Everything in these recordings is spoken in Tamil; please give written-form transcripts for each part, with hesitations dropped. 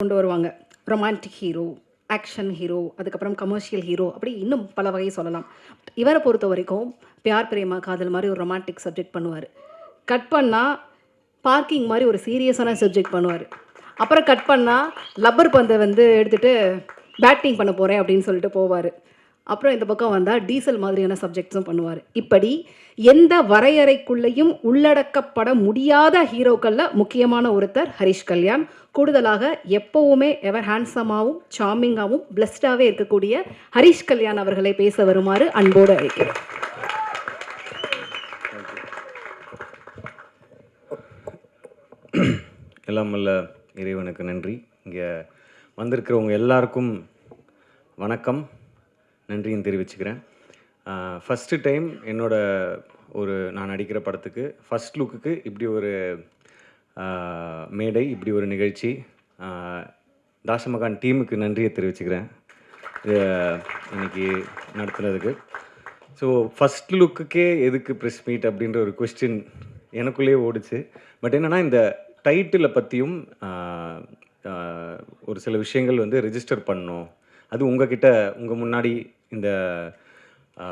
கொண்டு வருவாங்க. ரொமான்டிக் ஹீரோ, ஆக்ஷன் ஹீரோ, அதுக்கப்புறம் கமர்ஷியல் ஹீரோ, அப்படி இன்னும் பல வகை சொல்லலாம். இவரை பொறுத்த வரைக்கும் பியார் பிரேமா காதல் மாதிரி ஒரு ரொமான்டிக் சப்ஜெக்ட் பண்ணுவார். கட் பண்ணால் பார்க்கிங் மாதிரி ஒரு சீரியஸான சப்ஜெக்ட் பண்ணுவார். அப்புறம் கட் பண்ணால் லப்பர் பந்தை எடுத்துகிட்டு பேட்டிங் பண்ண போகிறேன் அப்படின்னு சொல்லிட்டு போவார். அப்புறம் இந்த பக்கம் வந்தால் டீசல் மாதிரியான சப்ஜெக்ட்ஸும் பண்ணுவார். இப்படி எந்த வரையறைக்குள்ளேயும் உள்ளடக்கப்பட முடியாத ஹீரோக்களில் முக்கியமான ஒருத்தர் ஹரிஷ் கல்யாண். கூடுதலாக எப்போவுமே எவர் ஹேண்ட்ஸமாகவும் சார்மிங்காகவும் பிளஸ்டாகவே இருக்கக்கூடிய ஹரிஷ் கல்யாண் அவர்களை பேச வருமாறு அன்போடு அழைக்கிறேன். எல்லாம் வல்ல இறைவனுக்கு நன்றி. இங்கே வந்திருக்கிறவங்க எல்லாருக்கும் வணக்கம், நன்றியும் தெரிவிச்சுக்கிறேன். ஃபஸ்ட்டு டைம் நான் நடிக்கிற படத்துக்கு ஃபஸ்ட் லுக்குக்கு இப்படி ஒரு மேடை, இப்படி ஒரு நிகழ்ச்சி. தாஷமகான் டீமுக்கு நன்றியை தெரிவிச்சுக்கிறேன் இன்னைக்கு நடத்துனதுக்கு. ஸோ ஃபஸ்ட் லுக்குக்கே எதுக்கு ப்ரெஸ் மீட் அப்படின்ற ஒரு கொஸ்டின் எனக்குள்ளேயே ஓடிச்சு. பட் என்னென்னா, இந்த டைட்டிலை பற்றியும் ஒரு சில விஷயங்கள் ரெஜிஸ்டர் பண்ணணும். அது உங்கள் முன்னாடி இந்த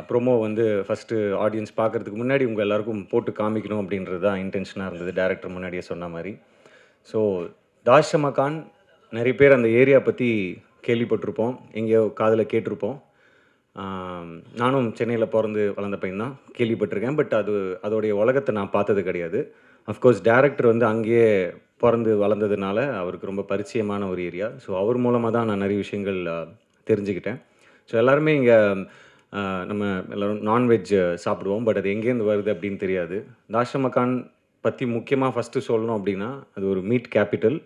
ப்ரோமோ ஃபஸ்ட்டு ஆடியன்ஸ் பார்க்குறதுக்கு முன்னாடி உங்கள் எல்லாருக்கும் போட்டு காமிக்கணும் அப்படின்றது தான் இன்டென்ஷனாக இருந்தது, டைரக்டர் முன்னாடியே சொன்ன மாதிரி. ஸோ தாஷமகான் நிறைய பேர் அந்த ஏரியா பற்றி கேள்விப்பட்டிருப்போம், எங்கேயோ காதில் கேட்டிருப்போம். நானும் சென்னையில் பிறந்து வளர்ந்த பையன் தான், கேள்விப்பட்டிருக்கேன். பட் அதோடைய உலகத்தை நான் பார்த்தது கிடையாது. அஃப்கோர்ஸ் டைரக்டர் அங்கேயே பிறந்து வளர்ந்ததுனால அவருக்கு ரொம்ப பரிச்சயமான ஒரு ஏரியா. ஸோ அவர் மூலமாக தான் நான் நிறைய விஷயங்கள் தெரிஞ்சுக்கிட்டேன். ஸோ எல்லாருமே இங்கே நம்ம எல்லோரும் நான்வெஜ் சாப்பிடுவோம், பட் அது எங்கேருந்து வருது அப்படின்னு தெரியாது. தாஷமகான் பற்றி முக்கியமாக ஃபஸ்ட்டு சொல்லணும் அப்படின்னா, அது ஒரு மீட் கேபிட்டல்.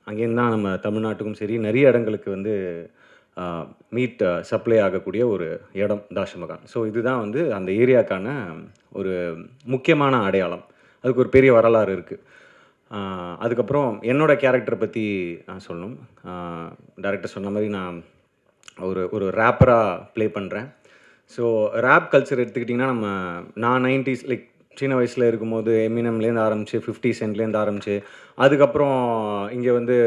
அங்கேருந்து தான் நம்ம தமிழ்நாட்டுக்கும் சரி நிறைய இடங்களுக்கு மீட் சப்ளை ஆகக்கூடிய ஒரு இடம் தாஷமகான். ஸோ இதுதான் அந்த ஏரியாக்கான ஒரு முக்கியமான அடையாளம். அதுக்கு ஒரு பெரிய வரலாறு இருக்குது. அதுக்கப்புறம் என்னோடய கேரக்டரை பற்றி நான் சொல்லணும். டைரக்டர் சொன்ன மாதிரி நான் ஒரு ரேப்பராக ப்ளே பண்ணுறேன். ஸோ ரேப் கல்ச்சர் எடுத்துக்கிட்டிங்கன்னா, நான் 90s லைக் சின்ன வயசில் இருக்கும்போது எமினம்லேருந்து ஆரம்பித்து 50 சென்ட்லேருந்து ஆரம்பித்து, அதுக்கப்புறம் இங்கே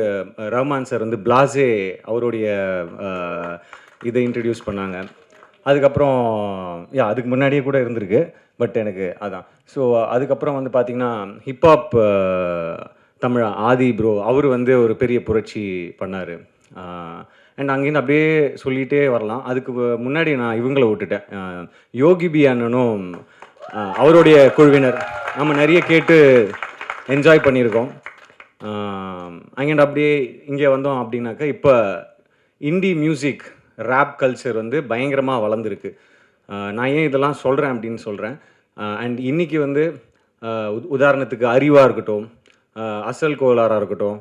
ரஹ்மான் சார் பிளாஸே அவருடைய இதை இன்ட்ரடியூஸ் பண்ணாங்க. அதுக்கப்புறம் அதுக்கு முன்னாடியே கூட இருந்திருக்கு, பட் எனக்கு அதான். ஸோ அதுக்கப்புறம் பார்த்திங்கன்னா ஹிப்ஹாப் தமிழா ஆதி ப்ரோ அவர் ஒரு பெரிய புரட்சி பண்ணார். அண்ட் அங்கேருந்து அப்படியே சொல்லிகிட்டே வரலாம். அதுக்கு முன்னாடி நான் இவங்களை விட்டுட்டேன், யோகி பி அண்ணனும் அவருடைய குழுவினர் நம்ம நிறைய கேட்டு என்ஜாய் பண்ணியிருக்கோம். அங்கேருந்து அப்படியே இங்கே வந்தோம் அப்படின்னாக்கா, இப்போ இண்டி மியூசிக் ரேப் கல்ச்சர் பயங்கரமாக வளர்ந்துருக்கு. நான் ஏன் இதெல்லாம் சொல்கிறேன் அப்படின்னு சொல்கிறேன். அண்ட் இன்றைக்கி உதாரணத்துக்கு அறிவாக இருக்கட்டும், அசல் கோலாராக இருக்கட்டும்,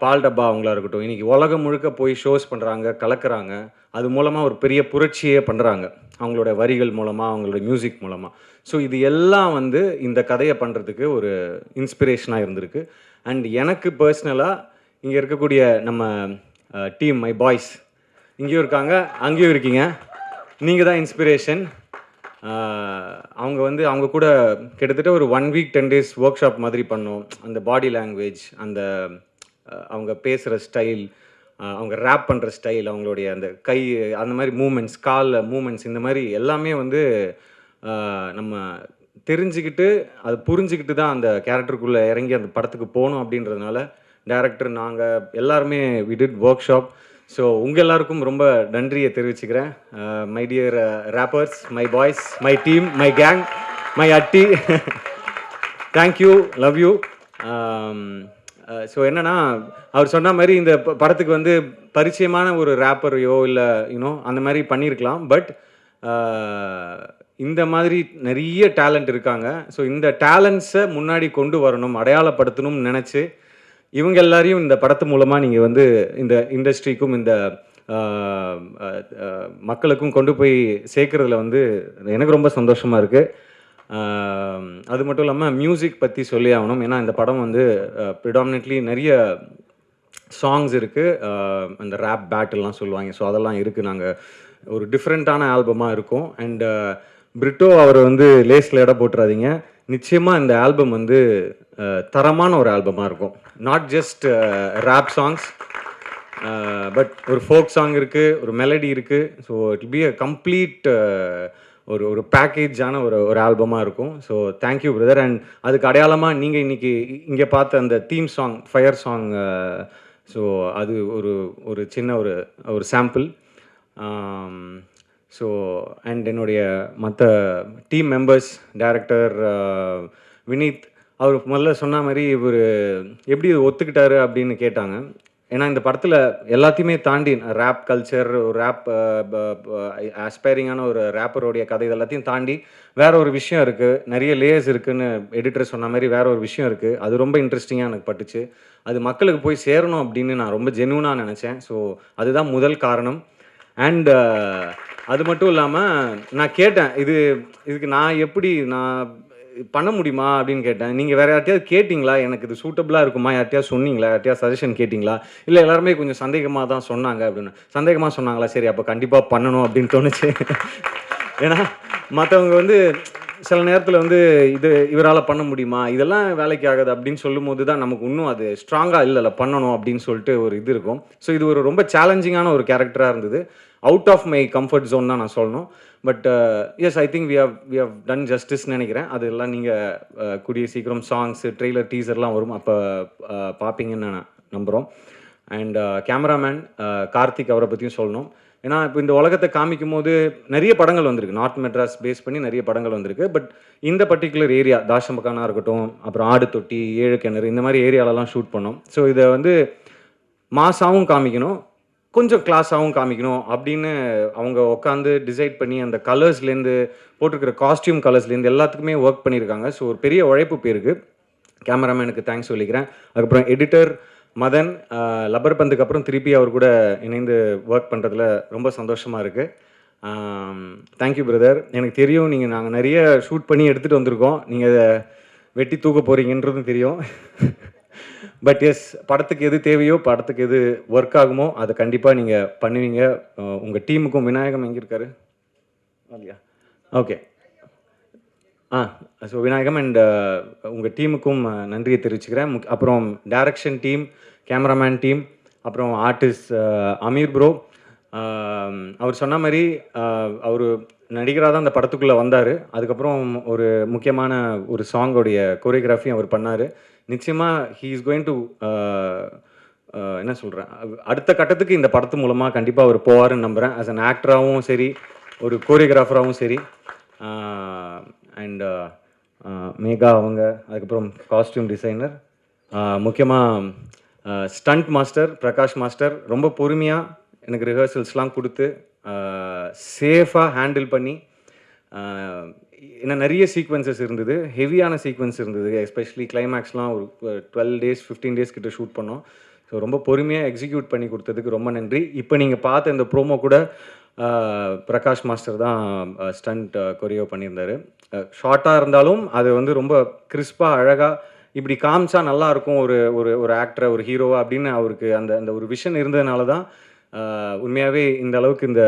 பால் டப்பா அவங்களா இருக்கட்டும், இன்றைக்கி உலகம் முழுக்க போய் ஷோஸ் பண்ணுறாங்க, கலக்கிறாங்க. அது மூலமாக ஒரு பெரிய புரட்சியே பண்ணுறாங்க, அவங்களோட வரிகள் மூலமாக, அவங்களோட மியூசிக் மூலமாக. ஸோ இது எல்லாம் இந்த கதையை பண்ணுறதுக்கு ஒரு இன்ஸ்பிரேஷனாக இருந்திருக்கு. அண்ட் எனக்கு பர்சனலாக இங்கே இருக்கக்கூடிய நம்ம டீம், மை பாய்ஸ் இங்கேயும் இருக்காங்க, அங்கேயும் இருக்கீங்க. நீங்கள் தான் இன்ஸ்பிரேஷன். அவங்க கூட கிட்டத்தட்ட ஒரு 1 வீக் 10 days ஒர்க் ஷாப் மாதிரி பண்ணோம். அந்த பாடி லாங்குவேஜ், அந்த அவங்க பேசுகிற ஸ்டைல், அவங்க ரேப் பண்ணுற ஸ்டைல், அவங்களுடைய அந்த கை, அந்த மாதிரி மூமெண்ட்ஸ், கால் மூமெண்ட்ஸ், இந்த மாதிரி எல்லாமே நம்ம தெரிஞ்சுக்கிட்டு அதை புரிஞ்சுக்கிட்டு தான் அந்த கேரக்டருக்குள்ளே இறங்கி அந்த படத்துக்கு போகணும். அப்படின்றதுனால டைரக்டர், நாங்கள் எல்லாருமே we did workshop. So உங்கள் எல்லாருக்கும் ரொம்ப நன்றியை தெரிவிச்சுக்கிறேன். My dear rappers, my boys, my team, my gang, my அட்டி, தேங்க்யூ, லவ் யூ. ஸோ என்னென்னா, அவர் சொன்ன மாதிரி இந்த படத்துக்கு பரிச்சயமான ஒரு ரேப்பரையோ இல்லை அந்த மாதிரி பண்ணியிருக்கலாம். பட் இந்த மாதிரி நிறைய டேலண்ட் இருக்காங்க. ஸோ இந்த டேலண்ட்ஸை முன்னாடி கொண்டு வரணும், அடையாளப்படுத்தணும்னு நினச்சி இவங்க எல்லாரையும் இந்த படத்து மூலமாக நீங்கள் இந்த இண்டஸ்ட்ரிக்கும் இந்த மக்களுக்கும் கொண்டு போய் சேர்க்குறதுல எனக்கு ரொம்ப சந்தோஷமாக இருக்குது. அது மட்டும் இல்லாமல் மியூசிக் பற்றி சொல்லி ஆகணும். ஏன்னா இந்த படம் ப்ரிடாமினெட்லி நிறைய சாங்ஸ் இருக்குது, அந்த ரேப் பேட்டில்லாம் சொல்லுவாங்க. ஸோ அதெல்லாம் இருக்குது. நாங்கள் ஒரு டிஃப்ரெண்ட்டான ஆல்பமாக இருக்கும். அண்ட் பிரிட்டோ அவர் லேஸில் இடம் போட்டுறாதீங்க. நிச்சயமாக இந்த ஆல்பம் வந்து தரமான ஒரு ஆல்பமாக இருக்கும். Not just rap songs, but ஒரு ஃபோக் சாங் இருக்குது, ஒரு மெலடி இருக்குது. So it be a complete ஒரு பேக்கேஜான ஒரு ஆல்பமாக இருக்கும். So thank you brother. அண்ட் அதுக்கு அடையாளமாக நீங்கள் இன்றைக்கி இங்கே பார்த்த அந்த theme song, fire song, so அது ஒரு சின்ன ஒரு சாம்பிள். ஸோ அண்ட் என்னுடைய மற்ற டீம் மெம்பர்ஸ், டைரக்டர் வினீத், அவர் முதல்ல சொன்ன மாதிரி இவர் எப்படி ஒத்துக்கிட்டாரு அப்படின்னு கேட்டாங்க. ஏன்னா இந்த படத்தில் எல்லாத்தையுமே தாண்டி ரேப் கல்ச்சர், ஒரு ரேப் ஆஸ்பைரிங்கான ஒரு ரேப்பருடைய கதை, இது எல்லாத்தையும் தாண்டி வேற ஒரு விஷயம் இருக்குது, நிறைய லேயர்ஸ் இருக்குதுன்னு எடிட்டர் சொன்ன மாதிரி வேற ஒரு விஷயம் இருக்குது. அது ரொம்ப இன்ட்ரெஸ்டிங்காக எனக்கு பட்டுச்சு. அது மக்களுக்கு போய் சேரணும் அப்படின்னு நான் ரொம்ப ஜென்யூனாக நினச்சேன். ஸோ அதுதான் முதல் காரணம். அண்ட் அது மட்டும் இல்லாமல் நான் கேட்டேன், இதுக்கு நான் பண்ண முடியுமா அப்படின்னு கேட்டேன். நீங்கள் வேறு யார்ட்டையாவது கேட்டிங்களா, எனக்கு இது சூட்டபுளாக இருக்குமா, யார்ட்டையாவது சொன்னீங்களா, யார்ட்டையாவது சஜஷன் கேட்டிங்களா? இல்லை எல்லாருமே கொஞ்சம் சந்தேகமாக தான் சொன்னாங்க அப்படின்னு. சந்தேகமாக சொன்னாங்களா, சரி அப்போ கண்டிப்பாக பண்ணணும் அப்படின்னு தோணுச்சு. ஏன்னா மற்றவங்க வந்து சில நேரத்தில் வந்து இவரால் பண்ண முடியுமா, இதெல்லாம் வேலைக்கு ஆகுது அப்படின்னு சொல்லும் போது தான் நமக்கு இன்னும் அது ஸ்ட்ராங்காக இல்லை பண்ணணும் அப்படின்னு சொல்லிட்டு ஒரு இது இருக்கும். ஸோ இது ஒரு ரொம்ப சேலஞ்சிங்கான ஒரு கேரக்டராக இருந்தது. Out of my comfort zone தான் நான் சொல்லணும். But yes, I think we have done ஜஸ்டிஸ்ன்னு நினைக்கிறேன். அதெல்லாம் நீங்கள் கூடிய சீக்கிரம் சாங்ஸு, ட்ரெய்லர், டீசர்லாம் வரும், அப்போ பார்ப்பீங்கன்னு நான் நம்புகிறோம். அண்ட் கேமராமேன் கார்த்திக், அவரை பற்றியும் சொல்லணும். ஏன்னா இப்போ இந்த உலகத்தை காமிக்கும் போது நிறைய படங்கள் வந்திருக்கு, நார்த் மெட்ராஸ் பேஸ் பண்ணி நிறைய படங்கள் வந்திருக்கு. பட் இந்த பர்டிகுலர் ஏரியா, தாஷம்பக்கானா இருக்கட்டும், அப்புறம் ஆடு தொட்டி, ஏழு கிணறு, இந்த மாதிரி ஏரியாலலாம் ஷூட் பண்ணோம். ஸோ இதை வந்து மாசாவும் காமிக்கணும், கொஞ்சம் கிளாஸாகவும் காமிக்கணும் அப்படின்னு அவங்க உட்காந்து டிசைட் பண்ணி அந்த கலர்ஸ்லேருந்து, போட்டிருக்கிற காஸ்டியூம் கலர்ஸ்லேருந்து எல்லாத்துக்குமே ஒர்க் பண்ணியிருக்காங்க. ஸோ ஒரு பெரிய உழைப்பு போயிருக்கு. கேமராமேனுக்கு தேங்க்ஸ் சொல்லிக்கிறேன். அதுக்கப்புறம் எடிட்டர் மதன், லப்பர் பந்துக்கு அப்புறம் திருப்பி அவர் கூட இணைந்து ஒர்க் பண்ணுறதுல ரொம்ப சந்தோஷமாக இருக்குது. Thank you brother. எனக்கு தெரியும் நாங்கள் நிறைய ஷூட் பண்ணி எடுத்துகிட்டு வந்திருக்கோம், நீங்கள் அதை வெட்டி தூக்க போகிறீங்கன்றதும் தெரியும். பட் எஸ், படத்துக்கு எது தேவையோ, படத்துக்கு எது ஒர்க் ஆகுமோ அதை கண்டிப்பாக நீங்கள் பண்ணுவீங்க. உங்கள் டீமுக்கும், விநாயகம் எங்கே இருக்காரு இல்லையா, ஓகே, ஸோ விநாயகம் அண்ட் உங்கள் டீமுக்கும் நன்றியை தெரிவிச்சுக்கிறேன். அப்புறம் டைரக்ஷன் டீம், கேமராமேன் டீம், அப்புறம் ஆர்டிஸ்ட் அமீர் ப்ரோ. அவர் சொன்ன மாதிரி அவர் நடிகராக தான் அந்த படத்துக்குள்ளே வந்தார். அதுக்கப்புறம் ஒரு முக்கியமான ஒரு சாங்கோடைய கோரியோகிராஃபி அவர் பண்ணார். நிச்சயமாக ஹீ இஸ் கோயிங் டு என்ன சொல்கிறேன், அடுத்த கட்டத்துக்கு இந்த படத்து மூலமாக கண்டிப்பாக அவர் போவாருன்னு நம்புகிறேன். ஆஸ் அன் ஆக்டராகவும் சரி, ஒரு கோரியோகிராஃபராகவும் சரி. அண்ட் மேகா அவங்க, அதுக்கப்புறம் காஸ்டியூம் டிசைனர், முக்கியமாக ஸ்டண்ட் மாஸ்டர் பிரகாஷ் மாஸ்டர், ரொம்ப பொறுமையாக எனக்கு ரிஹர்சல்ஸ்லாம் கொடுத்து சேஃபாக ஹேண்டில் பண்ணி, ஏன்னா நிறைய சீக்வன்சஸ் இருந்தது, ஹெவியான சீக்வன்ஸ் இருந்தது, எஸ்பெஷலி கிளைமேக்ஸ்லாம் ஒரு 12 days 15 days கிட்ட ஷூட் பண்ணோம். ஸோ ரொம்ப பொறுமையாக எக்ஸிக்யூட் பண்ணி கொடுத்ததுக்கு ரொம்ப நன்றி. இப்போ நீங்கள் பார்த்த இந்த ப்ரோமோ கூட பிரகாஷ் மாஸ்டர் தான் ஸ்டண்ட் கொரியோ பண்ணியிருந்தார். ஷார்ட்டாக இருந்தாலும் அது வந்து ரொம்ப கிறிஸ்பாக அழகாக இப்படி காமிச்சா நல்லாயிருக்கும் ஒரு ஆக்டரை, ஒரு ஹீரோவா அப்படின்னு அவருக்கு அந்த ஒரு விஷன் இருந்ததுனால தான் உண்மையாகவே இந்த அளவுக்கு இந்த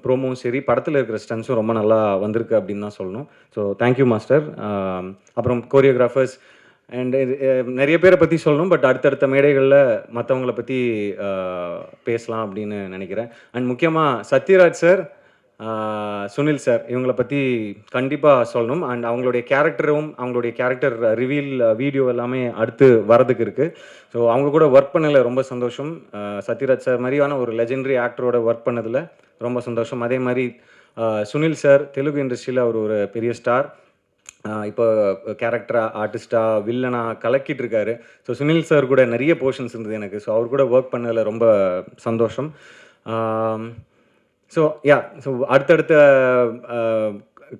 ப்ரோமோவும் சரி, படத்தில் இருக்கிற ஸ்டன்ஸும் ரொம்ப நல்லா வந்திருக்கு அப்படின்னு தான் சொல்லணும். So thank you master. அப்புறம் கோரியோகிராஃபர்ஸ் அண்ட் நிறைய பேரை பற்றி சொல்லணும், பட் அடுத்தடுத்த மேடைகளில் மற்றவங்கள பற்றி பேசலாம் அப்படின்னு நினைக்கிறேன். அண்ட் முக்கியமாக சத்யராஜ் சார், சுனில் சார், இவங்களை பற்றி கண்டிப்பாக சொல்லணும். அண்ட் அவங்களுடைய கேரக்டர் ரிவீல் வீடியோ எல்லாமே அடுத்து வரதுக்கு இருக்குது. ஸோ அவங்க கூட ஒர்க் பண்ணதில் ரொம்ப சந்தோஷம். சத்யராஜ் சார் மாதிரியான ஒரு லெஜெண்டரி ஆக்டரோட ஒர்க் பண்ணதில் ரொம்ப சந்தோஷம். அதே மாதிரி சுனில் சார் தெலுங்கு இண்டஸ்ட்ரியில் அவர் ஒரு பெரிய ஸ்டார், இப்போ கேரக்டராக, ஆர்டிஸ்டாக, வில்லனாக கலக்கிட்டு இருக்காரு. ஸோ சுனில் சார் கூட நிறைய போர்ஷன்ஸ் இருந்தது எனக்கு. ஸோ அவர் கூட ஒர்க் பண்ணதில் ரொம்ப சந்தோஷம். ஸோ அடுத்தடுத்த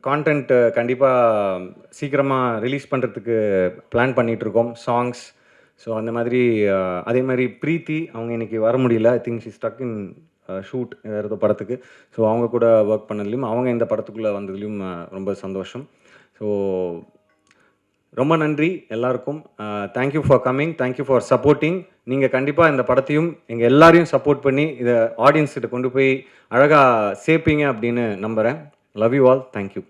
கான்டென்ட் கண்டிப்பாக சீக்கிரமாக ரிலீஸ் பண்ணுறதுக்கு பிளான் பண்ணிகிட்ருக்கோம், சாங்ஸ். ஸோ அந்த மாதிரி அதே மாதிரி ப்ரீத்தி, அவங்க இன்றைக்கி வர முடியல, I think she stuck in shoot வேறு ஏதோ படத்துக்கு. ஸோ அவங்க கூட ஒர்க் பண்ணதுலையும், அவங்க இந்த படத்துக்குள்ளே வந்ததுலையும் ரொம்ப சந்தோஷம். ஸோ ரொம்ப நன்றி எல்லாருக்கும். Thank you for coming, thank you for supporting. நீங்கள் கண்டிப்பாக இந்த படத்தையும் எங்கள் எல்லாரையும் சப்போர்ட் பண்ணி இதை ஆடியன்ஸ்கிட்ட கொண்டு போய் அழகாக சேர்ப்பீங்க அப்படின்னு நம்புகிறேன். Love you all. தேங்க்யூ.